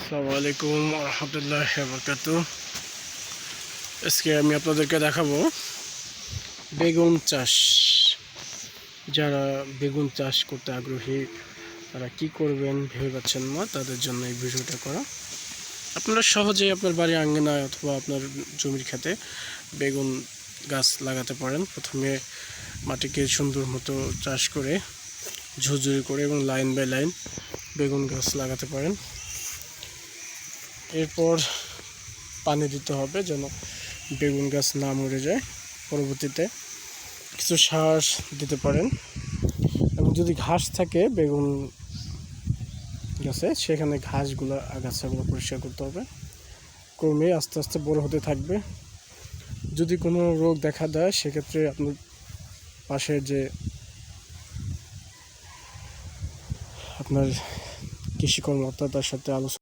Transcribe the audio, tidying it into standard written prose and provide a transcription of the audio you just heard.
আসসালামু আলাইকুম রহমতুল্লাহ বরকাতুহ। আজকে আমি আপনাদেরকে দেখাবো বেগুন চাষ। যারা বেগুন চাষ করতে আগ্রহী তারা কি করবেন ভেবে পাচ্ছেন না, তাদের জন্য এই ভিডিওটা করা। আপনারা সহজেই আপনার বাড়ির আঙ্গিনায় অথবা আপনার জমির ক্ষেতে বেগুন গাছ লাগাতে পারেন। প্রথমে মাটিকে সুন্দর মতো চাষ করে ঝুরঝুরি করে এবং লাইন বাই লাইন বেগুন গাছ লাগাতে পারেন। এরপর পানি দিতে হবে যেন বেগুন গাছ না মরে যায়। পরবর্তীতে কিছু সার দিতে পারেন এবং যদি ঘাস থাকে বেগুন গাছে সেখানে ঘাসগুলো আগাছাগুলো পরিষ্কার করতে হবে। ক্রমে আস্তে আস্তে বড় হতে থাকবে। যদি কোনো রোগ দেখা দেয় সেক্ষেত্রে আপনার পাশের যে আপনার কৃষি কর্মকর্তা তার সাথে আলোচনা